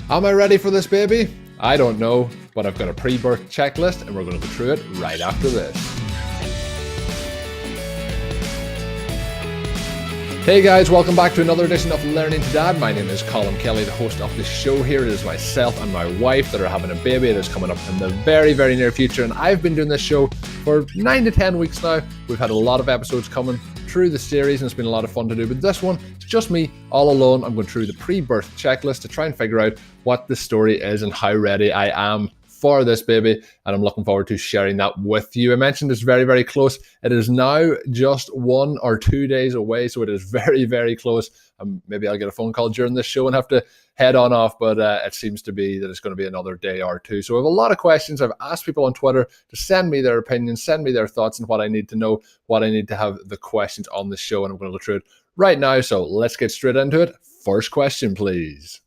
Am I ready for this baby? I don't know, but I've got a pre-birth checklist and we're going to go through it right after this. Hey guys, welcome back to another edition of Learning to Dad. My name is Colm Kelly, the host of the show here. It is myself and my wife that are having a baby. It is coming up in the very, very near future, and I've been doing this show for 9 to 10 weeks now. We've had a lot of episodes coming through the series and it's been a lot of fun to do, but this one, it's just me all alone. I'm going through the pre-birth checklist to try and figure out what the story is and how ready I am for this baby, and I'm looking forward to sharing that with you. I mentioned it's very, very close. It is now just 1 or 2 days away, so it is very, very close. Maybe I'll get a phone call during this show and have to head on off, but it seems to be that it's going to be another day or two. So I have a lot of questions. I've asked people on Twitter to send me their opinions, send me their thoughts and what I need to know, what I need to have the questions on the show, and I'm going to go through it right now. So let's get straight into it. First question, please.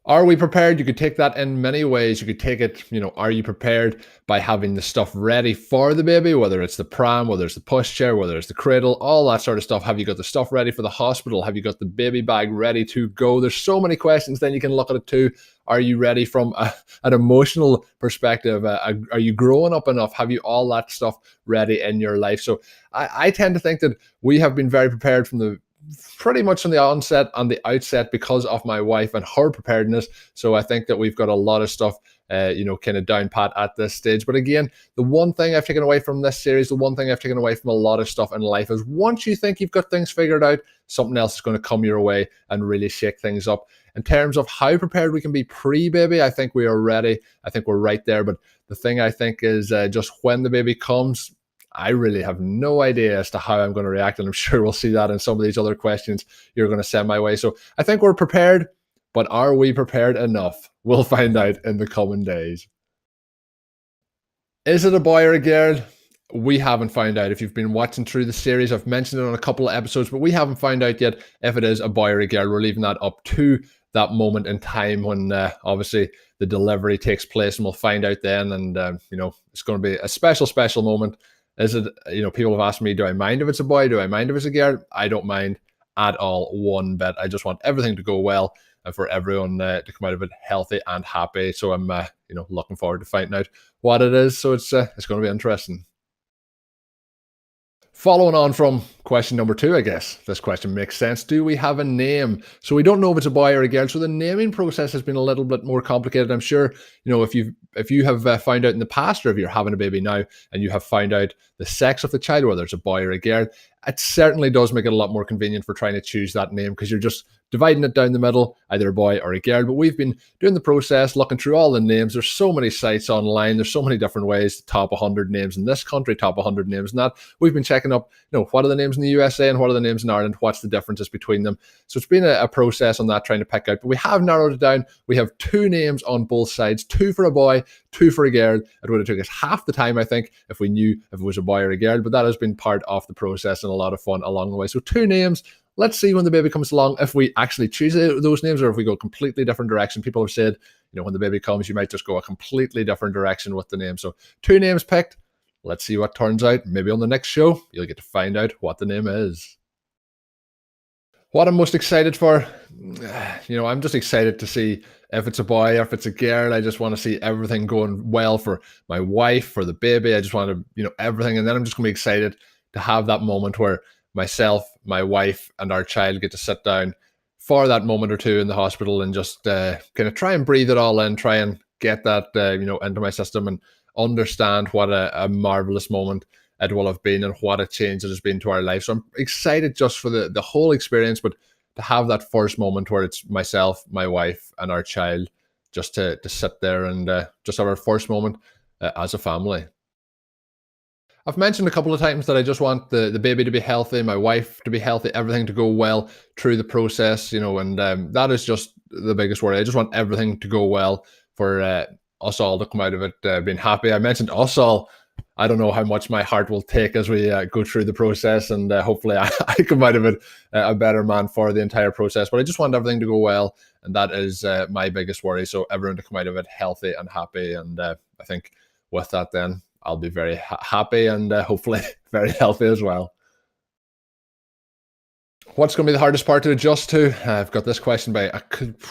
Are we prepared? You could take that in many ways. You could take it, are you prepared by having the stuff ready for the baby, whether it's the pram, whether it's the pushchair, whether it's the cradle, all that sort of stuff. Have you got the stuff ready for the hospital? Have you got the baby bag ready to go? There's so many questions. Then you can look at it too. Are you ready from an emotional perspective? Are you growing up enough? Have you all that stuff ready in your life? So I tend to think that we have been very prepared from pretty much on the outset because of my wife and her preparedness. So I think that we've got a lot of stuff, kind of down pat at this stage. But again, the one thing I've taken away from this series, the one thing I've taken away from a lot of stuff in life is once you think you've got things figured out, something else is going to come your way and really shake things up. In terms of how prepared we can be pre-baby, I think we are ready. I think we're right there. But the thing I think is just when the baby comes, I really have no idea as to how I'm going to react, and I'm sure we'll see that in some of these other questions you're going to send my way. So I think we're prepared, but are we prepared enough? We'll find out in the coming days. Is it a boy or a girl? We haven't found out. If you've been watching through the series, I've mentioned it on a couple of episodes, but we haven't found out yet if it is a boy or a girl. We're leaving that up to that moment in time when obviously the delivery takes place, and we'll find out then. And, it's going to be a special, special moment. Is it, people have asked me, do I mind if it's a boy? Do I mind if it's a girl? I don't mind at all, one bit. I just want everything to go well and for everyone to come out of it healthy and happy. So I'm, looking forward to finding out what it is. So it's going to be interesting. Following on from question number 2, I guess this question makes sense. Do we have a name? So we don't know if it's a boy or a girl. So the naming process has been a little bit more complicated. I'm sure, if you have found out in the past, or if you're having a baby now and you have found out the sex of the child, whether it's a boy or a girl, it certainly does make it a lot more convenient for trying to choose that name, because you're just dividing it down the middle, either a boy or a girl. But we've been doing the process, looking through all the names. There's so many sites online. There's so many different ways to top 100 names in this country, top 100 names in that. We've been checking up, what are the names in the USA and what are the names in Ireland? What's the differences between them? So it's been a process on that, trying to pick out. But we have narrowed it down. We have 2 names on both sides, 2 for a boy, 2 for a girl. It would have taken us half the time, I think, if we knew if it was a boy or a girl. But that has been part of the process and a lot of fun along the way. So 2 names. Let's see when the baby comes along if we actually choose those names, or if we go a completely different direction. People have said, when the baby comes, you might just go a completely different direction with the name. So 2 names picked. Let's see what turns out. Maybe on the next show, you'll get to find out what the name is. What I'm most excited for, I'm just excited to see if it's a boy or if it's a girl. I just want to see everything going well for my wife, for the baby. I just want to, everything. And then I'm just going to be excited to have that moment where myself, my wife, and our child get to sit down for that moment or two in the hospital and just kind of try and breathe it all in, try and get that, into my system and understand what a marvelous moment it will have been and what a change it has been to our life. So I'm excited just for the whole experience, but to have that first moment where it's myself, my wife, and our child just to sit there and just have our first moment as a family. I've mentioned a couple of times that I just want the baby to be healthy, my wife to be healthy, everything to go well through the process, and that is just the biggest worry. I just want everything to go well for us all to come out of it being happy. I mentioned us all. I don't know how much my heart will take as we go through the process, and hopefully I come out of it a better man for the entire process. But I just want everything to go well, and that is my biggest worry. So everyone to come out of it healthy and happy, and I think with that then I'll be very happy and hopefully very healthy as well. What's going to be the hardest part to adjust to? I've got this question by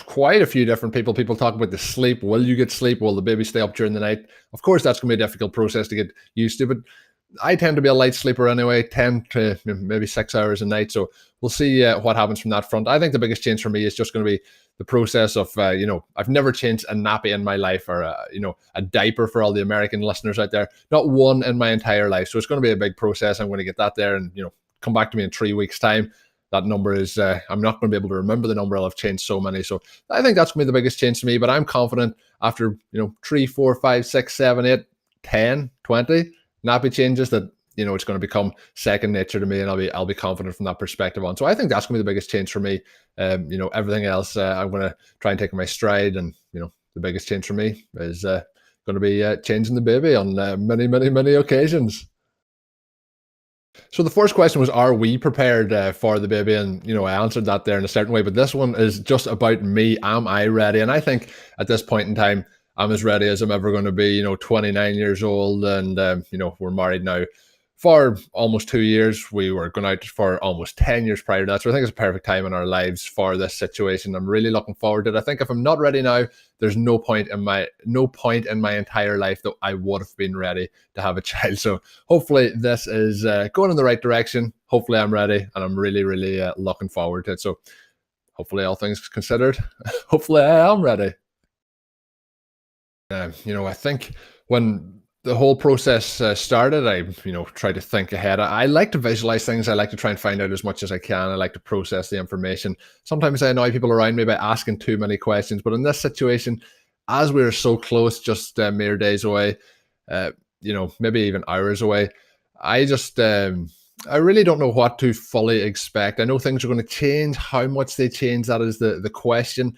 quite a few different people. People talk about the sleep. Will you get sleep? Will the baby stay up during the night? Of course, that's going to be a difficult process to get used to, but I tend to be a light sleeper anyway, 10 to maybe 6 hours a night. So we'll see what happens from that front. I think the biggest change for me is just going to be the process of, I've never changed a nappy in my life, or, a diaper for all the American listeners out there. Not one in my entire life. So it's going to be a big process. I'm going to get that there and, come back to me in 3 weeks' time. That number is, I'm not going to be able to remember the number. I'll have changed so many. So I think that's going to be the biggest change to me. But I'm confident after, 3, 4, 5, 6, 7, 8, 10, 20 nappy changes that, it's going to become second nature to me, and I'll be confident from that perspective on. So I think that's going to be the biggest change for me. Everything else, I'm going to try and take my stride. And, the biggest change for me is going to be changing the baby on many, many, many occasions. So the first question was, are we prepared for the baby? And, I answered that there in a certain way, but this one is just about me. Am I ready? And I think at this point in time, I'm as ready as I'm ever going to be, 29 years old. And, we're married now for almost 2 years. We were going out for almost 10 years prior to that. So I think it's a perfect time in our lives for this situation. I'm really looking forward to it. I think if I'm not ready now, there's no point in my entire life that I would have been ready to have a child. So hopefully this is going in the right direction. Hopefully I'm ready, and I'm really, really looking forward to it. So hopefully, all things considered, hopefully I am ready. I think when the whole process started, I, tried to think ahead. I like to visualize things. I like to try and find out as much as I can. I like to process the information. Sometimes I annoy people around me by asking too many questions. But in this situation, as we were so close, just mere days away, maybe even hours away, I just, I really don't know what to fully expect. I know things are going to change. How much they change, that is the question.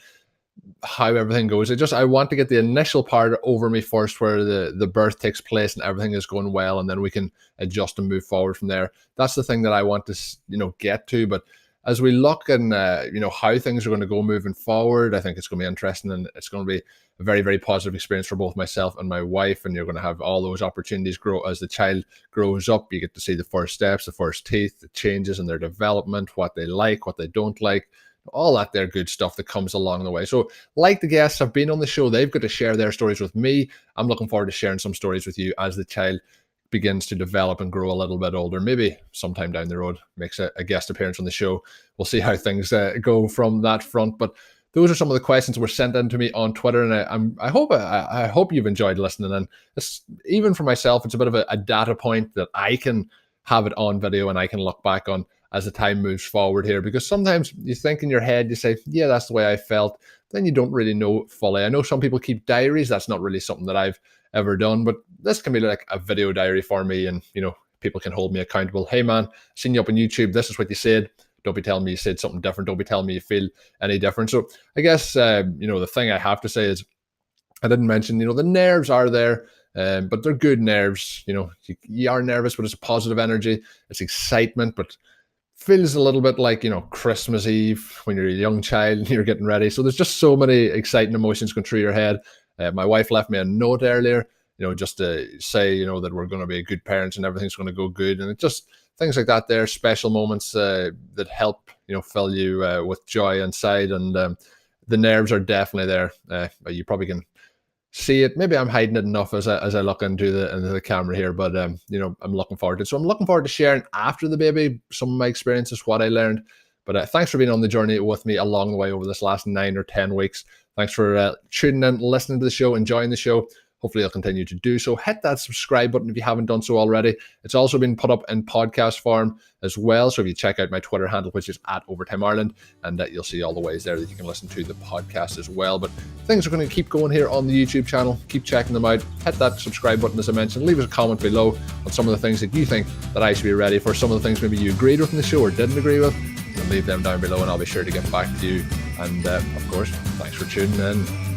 How everything goes. I want to get the initial part over me first, where the birth takes place and everything is going well, and then we can adjust and move forward from there. That's the thing that I want to get to. But as we look and how things are going to go moving forward, I think it's going to be interesting, and it's going to be a very, very positive experience for both myself and my wife. And you're going to have all those opportunities grow as the child grows up. You get to see the first steps, the first teeth, the changes in their development, what they like, what they don't like, all that there good stuff that comes along the way. So like the guests have been on the show, they've got to share their stories with me. I'm looking forward to sharing some stories with you as the child begins to develop and grow a little bit older. Maybe sometime down the road makes a guest appearance on the show. We'll see how things go from that front. But those are some of the questions that were sent in to me on Twitter, and I hope you've enjoyed listening. And it's, even for myself, it's a bit of a data point that I can have it on video and I can look back on as the time moves forward here. Because sometimes you think in your head, you say, yeah, that's the way I felt. Then you don't really know fully. I know some people keep diaries. That's not really something that I've ever done, but this can be like a video diary for me. And, people can hold me accountable. Hey man, seen you up on YouTube. This is what you said. Don't be telling me you said something different. Don't be telling me you feel any different. So I guess, the thing I have to say is, I didn't mention, the nerves are there, but they're good nerves. You are nervous, but it's a positive energy. It's excitement, but feels a little bit like, Christmas Eve when you're a young child and you're getting ready. So there's just so many exciting emotions going through your head. My wife left me a note earlier, just to say, that we're going to be good parents and everything's going to go good. And it just, things like that there, special moments that help, fill you with joy inside. And the nerves are definitely there. You probably can see it. Maybe I'm hiding it enough as I look into the camera here, but I'm looking forward to it. So I'm looking forward to sharing after the baby some of my experiences, what I learned. But thanks for being on the journey with me along the way over this last 9 or 10 weeks. Thanks for tuning in, listening to the show, enjoying the show. Hopefully, you'll continue to do so. Hit that subscribe button if you haven't done so already. It's also been put up in podcast form as well. So if you check out my Twitter handle, which is @OvertimeIreland, and you'll see all the ways there that you can listen to the podcast as well. But things are going to keep going here on the YouTube channel. Keep checking them out. Hit that subscribe button, as I mentioned. Leave us a comment below on some of the things that you think that I should be ready for. Some of the things maybe you agreed with in the show or didn't agree with. And leave them down below, and I'll be sure to get back to you. And of course, thanks for tuning in.